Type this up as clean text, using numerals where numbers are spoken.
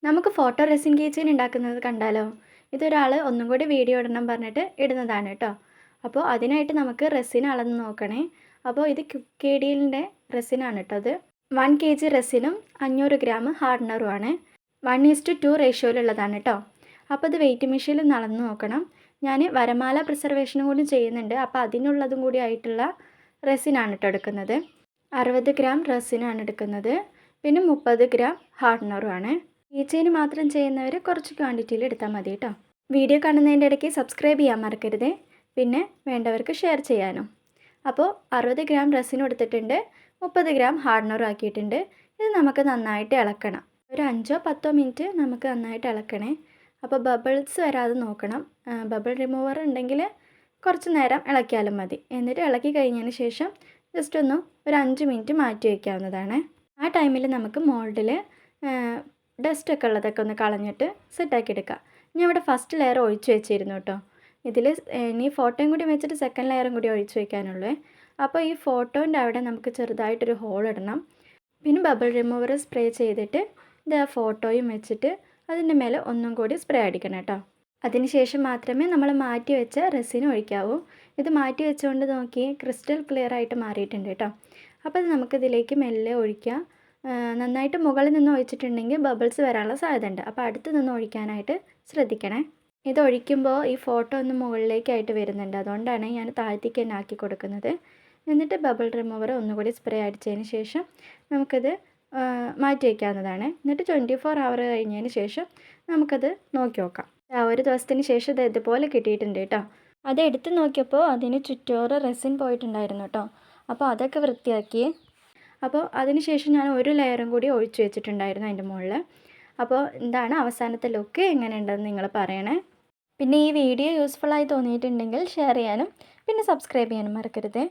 നമുക്ക് photo resin key chain ഉണ്ടാക്കുന്നത് കണ്ടാലോ? ഇതൊരാൾ ഒന്നും കൂടി വീഡിയോ ഇടണം പറഞ്ഞിട്ട് ഇടുന്നതാണ് കേട്ടോ. അപ്പോൾ അതിനായിട്ട് നമുക്ക് റെസിൻ അളന്ന് നോക്കണേ. അപ്പോൾ ഇത് KDLൻ്റെ റെസിനാണ് കേട്ടോ. അത് 1 kg റെസിനും 500 ഗ്രാം ഹാർഡനറുമാണ്. 1:2 റേഷ്യോയിലുള്ളതാണ് കേട്ടോ. അപ്പോൾ ഇത് വെയിറ്റ് മെഷീനിൽ ഒന്ന് അളന്ന് നോക്കണം. ഞാൻ വരമാല പ്രിസർവേഷനും കൂടി ചെയ്യുന്നുണ്ട്. അപ്പോൾ അതിനുള്ളതും കൂടി ആയിട്ടുള്ള റെസിനാണ് കേട്ടോ എടുക്കുന്നത്. 60 ഗ്രാം റെസിനാണ് എടുക്കുന്നത്. പിന്നെ 30 ഗ്രാം ഹാർഡനറുമാണ്. ഈ ചെയിൻ മാത്രം ചെയ്യുന്നവർ കുറച്ച് ക്വാണ്ടിറ്റിയിൽ എടുത്താൽ മതി കേട്ടോ. വീഡിയോ കാണുന്നതിൻ്റെ ഇടയ്ക്ക് സബ്സ്ക്രൈബ് ചെയ്യാൻ മറക്കരുത്. പിന്നെ വേണ്ടവർക്ക് ഷെയർ ചെയ്യാനും. അപ്പോൾ 60 ഗ്രാം റെസിനും എടുത്തിട്ടുണ്ട്, 30 ഗ്രാം ഹാർഡനറും ആക്കിയിട്ടുണ്ട്. ഇത് നമുക്ക് നന്നായിട്ട് ഇളക്കണം. ഒരു 5-10 മിനിറ്റ് നമുക്ക് നന്നായിട്ട് ഇളക്കണേ. അപ്പോൾ ബബിൾസ് വരാതെ നോക്കണം. ബബിൾ റിമൂവർ ഉണ്ടെങ്കിൽ കുറച്ച് നേരം ഇളക്കിയാലും മതി. എന്നിട്ട് ഇളക്കി കഴിഞ്ഞതിന് ശേഷം ജസ്റ്റ് ഒന്ന് ഒരു 5 മിനിറ്റ് മാറ്റി വയ്ക്കാവുന്നതാണ്. ആ ടൈമിൽ നമുക്ക് മോൾഡിൽ ഡസ്റ്റൊക്കെ ഉള്ളതൊക്കെ ഒന്ന് കളഞ്ഞിട്ട് സെറ്റാക്കി എടുക്കാം. ഞാൻ ഇവിടെ ഫസ്റ്റ് ലെയർ ഒഴിച്ച് വെച്ചിരുന്നു കേട്ടോ. ഇതിൽ ഇനി ഫോട്ടോയും കൂടി വെച്ചിട്ട് സെക്കൻഡ് ലെയറും കൂടി ഒഴിച്ച് വയ്ക്കാനുള്ളൂ. അപ്പോൾ ഈ ഫോട്ടോൻ്റെ അവിടെ നമുക്ക് ചെറുതായിട്ടൊരു ഹോൾ ഇടണം. പിന്നെ ബബിൾ റിമൂവർ സ്പ്രേ ചെയ്തിട്ട് ഇത് ആ ഫോട്ടോയും വെച്ചിട്ട് അതിൻ്റെ മേലെ ഒന്നും കൂടി സ്പ്രേ അടിക്കണം കേട്ടോ. അതിനുശേഷം മാത്രമേ നമ്മൾ മാറ്റി വെച്ച റെസിൻ ഒഴിക്കാവൂ. ഇത് മാറ്റി വെച്ചുകൊണ്ട് നോക്കി ക്രിസ്റ്റൽ ക്ലിയർ ആയിട്ട് മാറിയിട്ടുണ്ട് കേട്ടോ. അപ്പോൾ അത് നമുക്കിതിലേക്ക് മെല്ലെ ഒഴിക്കാം. നന്നായിട്ട് മുകളിൽ നിന്ന് ഒഴിച്ചിട്ടുണ്ടെങ്കിൽ ബബിൾസ് വരാനുള്ള സാധ്യത ഉണ്ട്. അപ്പോൾ അടുത്ത് നിന്ന് ഒഴിക്കാനായിട്ട് ശ്രദ്ധിക്കണേ. ഇത് ഒഴിക്കുമ്പോൾ ഈ ഫോട്ടോ ഒന്ന് മുകളിലേക്കായിട്ട് വരുന്നുണ്ട്. അതുകൊണ്ടാണ് ഞാൻ താഴത്തേക്ക് തന്നെ ആക്കി കൊടുക്കുന്നത്. എന്നിട്ട് ബബിൾ റിമൂവർ ഒന്നുകൂടി സ്പ്രേ അടിച്ചതിന് ശേഷം നമുക്കത് മാറ്റി വയ്ക്കാവുന്നതാണ്. എന്നിട്ട് 24 hour കഴിഞ്ഞതിന് ശേഷം നമുക്കത് നോക്കി നോക്കാം. ഒരു ദിവസത്തിന് ശേഷം ഇത് ഇതുപോലെ കിട്ടിയിട്ടുണ്ട് കേട്ടോ. അത് എടുത്ത് നോക്കിയപ്പോൾ അതിന് ചുറ്റോറ് റെസിൻ പോയിട്ടുണ്ടായിരുന്നു കേട്ടോ. അപ്പോൾ അതൊക്കെ വൃത്തിയാക്കി. അപ്പോൾ അതിന് ശേഷം ഞാൻ ഒരു ലെയറും കൂടി ഒഴിച്ച് വെച്ചിട്ടുണ്ടായിരുന്നു അതിൻ്റെ മുകളിൽ. അപ്പോൾ എന്താണ് അവസാനത്തെ ലുക്ക് എങ്ങനെയുണ്ടെന്ന് നിങ്ങൾ പറയണേ. പിന്നെ ഈ വീഡിയോ യൂസ്ഫുള്ളായി തോന്നിയിട്ടുണ്ടെങ്കിൽ ഷെയർ ചെയ്യാനും പിന്നെ സബ്സ്ക്രൈബ് ചെയ്യാനും മറക്കരുത്.